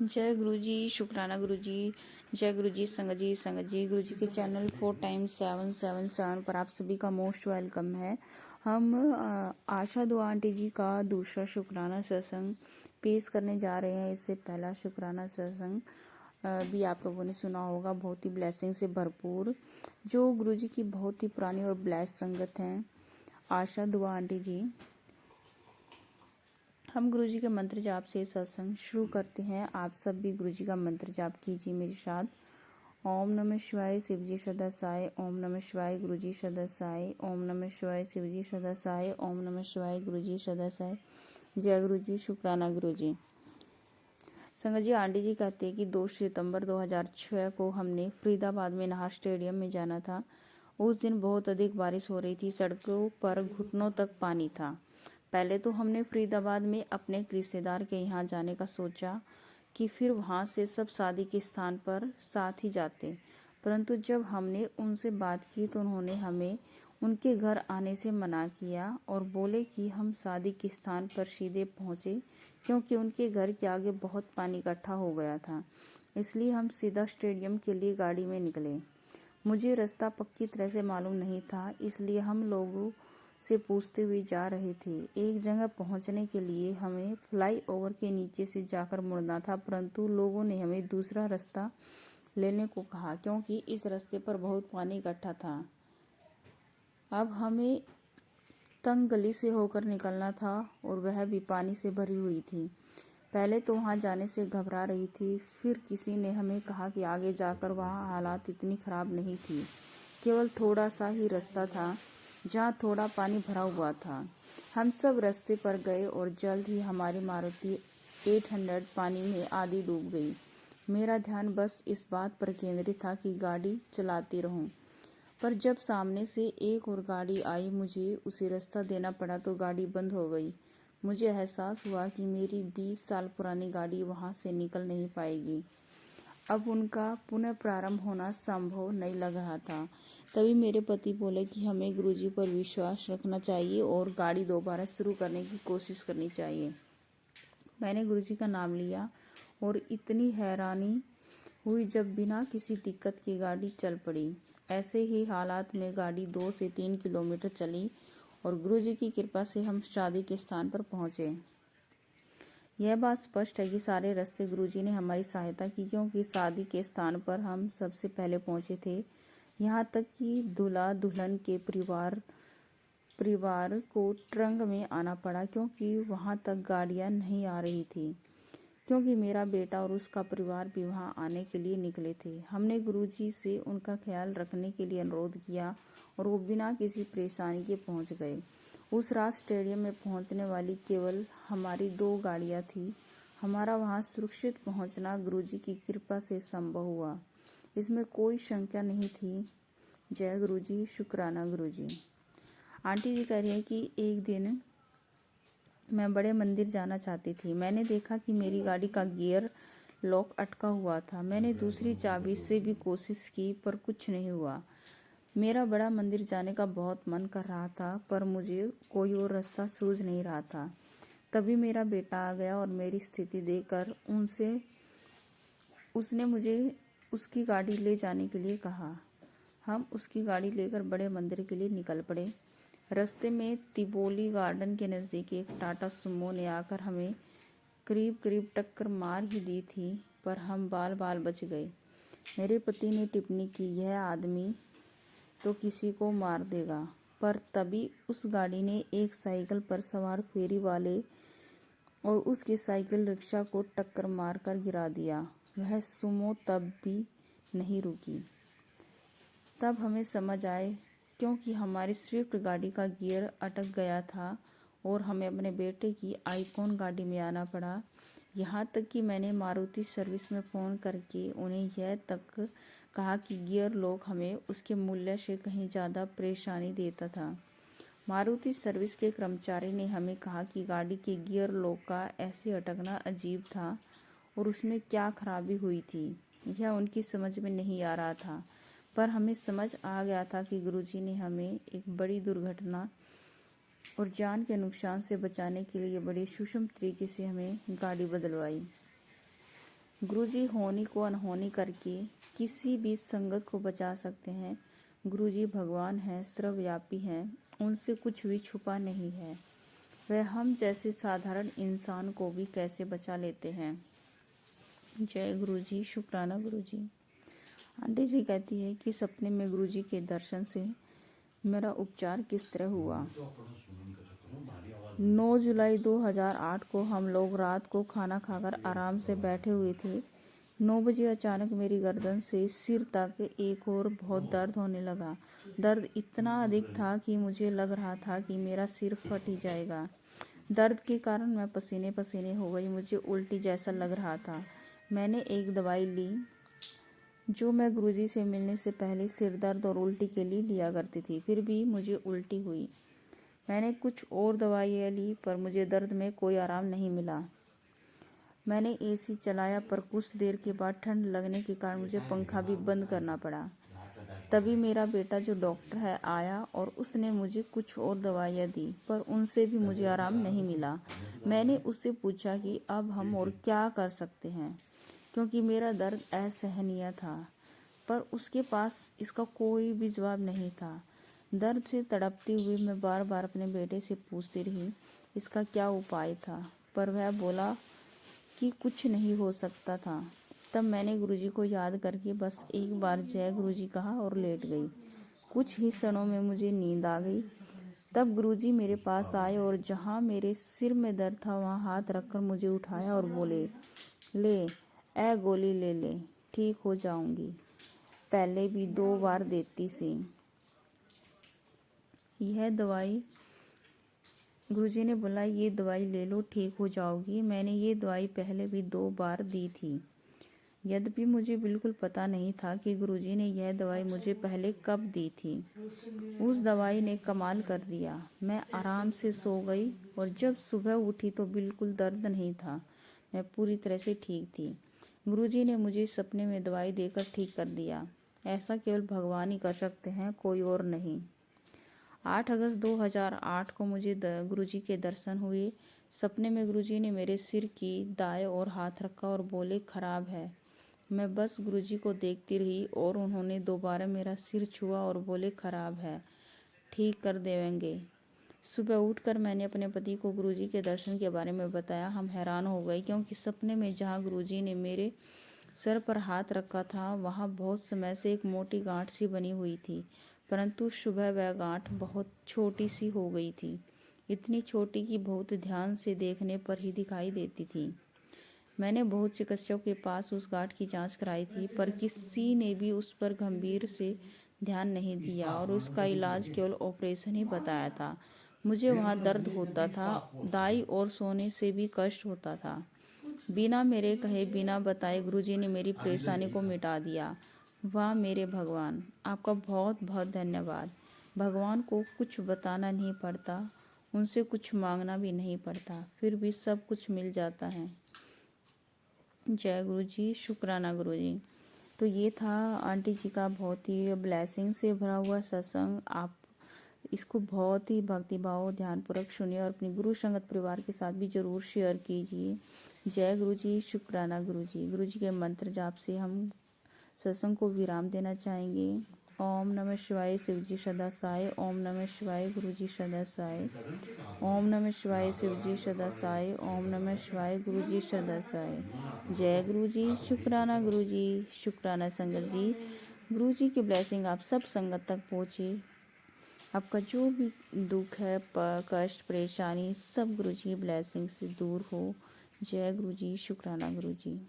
जय गुरु जी, शुक्राना गुरु जी। जय गुरु जी, संगत जी गुरु जी के चैनल 4x777 पर आप सभी का मोस्ट वेलकम है। हम आशा दुआ आंटी जी का दूसरा शुक्राना सत्संग पेश करने जा रहे हैं। इससे पहला शुक्राना सत्संग भी आप लोगों ने सुना होगा, बहुत ही ब्लेसिंग से भरपूर, जो गुरु जी की बहुत ही पुरानी और ब्लेस संगत हैं आशा दुआ आंटी जी। हम गुरु जी के मंत्र जाप से सत्संग शुरू करते हैं। आप सब भी गुरु जी का मंत्र जाप कीजिए मेरे साथ। ओम नमः शिवाय शिव जी सदा साई, ओम नमः शिवाय गुरु जी सदा साई, ओम नमः शिवाय शिव जी सदा साई, ओम नमः शिवाय गुरु जी सदा साई। जय गुरु जी, शुक्राना गुरु जी। संगत जी, आंटी जी कहते हैं कि 2 सितंबर 2006 को हमने फरीदाबाद में नाहर स्टेडियम में जाना था। उस दिन बहुत अधिक बारिश हो रही थी, सड़कों पर घुटनों तक पानी था। पहले तो हमने फरीदाबाद में अपने एक रिश्तेदार के यहाँ जाने का सोचा कि फिर वहाँ से सब शादी के स्थान पर साथ ही जाते, परंतु जब हमने उनसे बात की तो उन्होंने हमें उनके घर आने से मना किया और बोले कि हम शादी के स्थान पर सीधे पहुँचे, क्योंकि उनके घर के आगे बहुत पानी इकट्ठा हो गया था। इसलिए हम सीधा स्टेडियम के लिए गाड़ी में निकले। मुझे रास्ता पक्की तरह से मालूम नहीं था, इसलिए हम लोगों से पूछते हुए जा रहे थे। एक जगह पहुंचने के लिए हमें फ्लाईओवर के नीचे से जाकर मुड़ना था, परंतु लोगों ने हमें दूसरा रास्ता लेने को कहा, क्योंकि इस रास्ते पर बहुत पानी इकट्ठा था। अब हमें तंग गली से होकर निकलना था और वह भी पानी से भरी हुई थी। पहले तो वहां जाने से घबरा रही थी, फिर किसी ने हमें कहा कि आगे जाकर वहां हालात इतनी खराब नहीं थी, केवल थोड़ा सा ही रास्ता था जहां थोड़ा पानी भरा हुआ था। हम सब रास्ते पर गए और जल्द ही हमारी मारुति 800 पानी में आधी डूब गई। मेरा ध्यान बस इस बात पर केंद्रित था कि गाड़ी चलाती रहूं, पर जब सामने से एक और गाड़ी आई, मुझे उसे रास्ता देना पड़ा तो गाड़ी बंद हो गई। मुझे एहसास हुआ कि मेरी 20 साल पुरानी गाड़ी वहां से निकल नहीं पाएगी। अब उनका पुनः प्रारंभ होना संभव नहीं लग रहा था। तभी मेरे पति बोले कि हमें गुरुजी पर विश्वास रखना चाहिए और गाड़ी दोबारा शुरू करने की कोशिश करनी चाहिए। मैंने गुरुजी का नाम लिया और इतनी हैरानी हुई जब बिना किसी दिक्कत की गाड़ी चल पड़ी। ऐसे ही हालात में गाड़ी 2 से 3 किलोमीटर चली और गुरुजी की कृपा से हम शादी के स्थान पर पहुंचे। यह बात स्पष्ट है कि सारे रास्ते गुरुजी ने हमारी सहायता की, क्योंकि शादी के स्थान पर हम सबसे पहले पहुंचे थे। यहाँ तक कि दूल्हा दुल्हन के परिवार को ट्रंक में आना पड़ा, क्योंकि वहां तक गाड़ियां नहीं आ रही थी, क्योंकि मेरा बेटा और उसका परिवार भी वहां आने के लिए निकले थे। हमने गुरुजी से उनका ख्याल रखने के लिए अनुरोध किया और वो बिना किसी परेशानी के पहुंच गए। उस रात स्टेडियम में पहुंचने वाली केवल हमारी 2 गाड़ियां थी। हमारा वहां सुरक्षित पहुंचना गुरुजी की कृपा से संभव हुआ, इसमें कोई शंका नहीं थी। जय गुरुजी, शुक्राना गुरुजी। आंटी जी कह रही है कि एक दिन मैं बड़े मंदिर जाना चाहती थी। मैंने देखा कि मेरी गाड़ी का गियर लॉक अटका हुआ था। मैंने दूसरी चाबी से भी कोशिश की, पर कुछ नहीं हुआ। मेरा बड़ा मंदिर जाने का बहुत मन कर रहा था, पर मुझे कोई और रास्ता सूझ नहीं रहा था। तभी मेरा बेटा आ गया और मेरी स्थिति देखकर उसने मुझे उसकी गाड़ी ले जाने के लिए कहा। हम उसकी गाड़ी लेकर बड़े मंदिर के लिए निकल पड़े। रास्ते में तिबोली गार्डन के नज़दीक एक टाटा सुमो ने आकर हमें करीब करीब टक्कर मार ही दी थी, पर हम बाल बाल बच गए। मेरे पति ने टिप्पणी की, यह आदमी तो किसी को मार देगा, पर तभी उस गाड़ी ने एक साइकिल पर सवार फेरी वाले और उसकी साइकिल रिक्शा को टक्कर मारकर गिरा दिया। वह सुमो तब भी नहीं रुकी। तब हमें समझ आए, क्योंकि हमारी स्विफ्ट गाड़ी का गियर अटक गया था और हमें अपने बेटे की आईकॉन गाड़ी में आना पड़ा। यहाँ तक कि मैंने मारुति सर्विस में फ़ोन करके उन्हें यह तक कहा कि गियर लॉक हमें उसके मूल्य से कहीं ज़्यादा परेशानी देता था। मारुति सर्विस के कर्मचारी ने हमें कहा कि गाड़ी के गियर लॉक का ऐसे अटकना अजीब था और उसमें क्या खराबी हुई थी, यह उनकी समझ में नहीं आ रहा था। पर हमें समझ आ गया था कि गुरुजी ने हमें एक बड़ी दुर्घटना और जान के नुकसान से बचाने के लिए बड़े सूक्ष्म तरीके से हमें गाड़ी बदलवाई। गुरुजी होनी को अनहोनी करके किसी भी संगत को बचा सकते हैं। गुरुजी भगवान हैं, सर्वव्यापी हैं, उनसे कुछ भी छुपा नहीं है। वह हम जैसे साधारण इंसान को भी कैसे बचा लेते हैं। जय गुरुजी, शुक्राना गुरुजी। आंटी जी कहती है कि सपने में गुरुजी के दर्शन से मेरा उपचार किस तरह हुआ। 9 जुलाई 2008 को हम लोग रात को खाना खाकर आराम से बैठे हुए थे। 9 बजे अचानक मेरी गर्दन से सिर तक एक और बहुत दर्द होने लगा। दर्द इतना अधिक था कि मुझे लग रहा था कि मेरा सिर फट ही जाएगा। दर्द के कारण मैं पसीने पसीने हो गई। मुझे उल्टी जैसा लग रहा था। मैंने एक दवाई ली जो मैं गुरुजी से मिलने से पहले सिर दर्द और उल्टी के लिए लिया करती थी, फिर भी मुझे उल्टी हुई। मैंने कुछ और दवाइयाँ ली पर मुझे दर्द में कोई आराम नहीं मिला। मैंने एसी चलाया पर कुछ देर के बाद ठंड लगने के कारण मुझे पंखा भी बंद करना पड़ा। तभी मेरा बेटा जो डॉक्टर है आया और उसने मुझे कुछ और दवाइयाँ दी पर उनसे भी मुझे आराम नहीं मिला। मैंने उससे पूछा कि अब हम और क्या कर सकते हैं, क्योंकि मेरा दर्द असहनीय था, पर उसके पास इसका कोई भी जवाब नहीं था। दर्द से तड़पती हुई मैं बार बार अपने बेटे से पूछती रही इसका क्या उपाय था, पर वह बोला कि कुछ नहीं हो सकता था। तब मैंने गुरुजी को याद करके बस एक बार जय गुरुजी कहा और लेट गई। कुछ ही क्षणों में मुझे नींद आ गई। तब गुरुजी मेरे पास आए और जहाँ मेरे सिर में दर्द था वहाँ हाथ रखकर मुझे उठाया और बोले, ले ए गोली ले ले, ठीक हो जाऊंगी। पहले भी 2 बार देती सी यह दवाई। गुरुजी ने बोला ये दवाई ले लो, ठीक हो जाओगी। मैंने ये दवाई पहले भी 2 बार दी थी। यद्यपि मुझे बिल्कुल पता नहीं था कि गुरुजी ने यह दवाई मुझे पहले कब दी थी। उस दवाई ने कमाल कर दिया। मैं आराम से सो गई और जब सुबह उठी तो बिल्कुल दर्द नहीं था। मैं पूरी तरह से ठीक थी। गुरुजी ने मुझे सपने में दवाई देकर ठीक कर दिया। ऐसा केवल भगवान ही कर सकते हैं, कोई और नहीं। 8 अगस्त 2008 को मुझे गुरुजी के दर्शन हुए। सपने में गुरुजी ने मेरे सिर की दाएं ओर हाथ रखा और बोले खराब है। मैं बस गुरुजी को देखती रही और उन्होंने दोबारा मेरा सिर छुआ और बोले खराब है, ठीक कर देंगे। सुबह उठकर मैंने अपने पति को गुरुजी के दर्शन के बारे में बताया। हम हैरान हो गए क्योंकि सपने में जहाँ गुरुजी ने मेरे सर पर हाथ रखा था वहाँ बहुत समय से एक मोटी गांठ सी बनी हुई थी, परंतु सुबह वह गांठ बहुत छोटी सी हो गई थी, इतनी छोटी कि बहुत ध्यान से देखने पर ही दिखाई देती थी। मैंने बहुत चिकित्सकों के पास उस गांठ की जांच कराई थी पर किसी ने भी उस पर गंभीर से ध्यान नहीं दिया और उसका इलाज केवल ऑपरेशन ही बताया था। मुझे वहाँ दर्द होता था, दाई और सोने से भी कष्ट होता था। बिना मेरे कहे बिना बताए गुरुजी ने मेरी परेशानी को मिटा दिया। वाह मेरे भगवान, आपका बहुत बहुत धन्यवाद। भगवान को कुछ बताना नहीं पड़ता, उनसे कुछ मांगना भी नहीं पड़ता, फिर भी सब कुछ मिल जाता है। जय गुरुजी, शुक्राना गुरुजी। तो ये था आंटी जी का बहुत ही ब्लेसिंग से भरा हुआ सत्संग। आप इसको बहुत ही भक्तिभाव ध्यानपूर्वक सुनिए और अपनी गुरु संगत परिवार के साथ भी जरूर शेयर कीजिए। जय गुरुजी, शुक्राना गुरुजी। गुरुजी के मंत्र जाप से हम सत्संग को विराम देना चाहेंगे। ओम नमः शिवाय, शिवजी सदा साय। ओम नमः शिवाय, गुरुजी सदा साय। ओम नमः शिवाय, शिवजी सदा साय। ओम नमः शिवाय, गुरुजी सदा साय। जय गुरुजी, शुक्राना गुरुजी, शुक्राना संगत जी। गुरुजी की ब्लेसिंग आप सब संगत तक पहुँचे। आपका जो भी दुख है, कष्ट, परेशानी सब गुरुजी की ब्लेसिंग से दूर हो। जय गुरुजी, शुक्राना गुरुजी।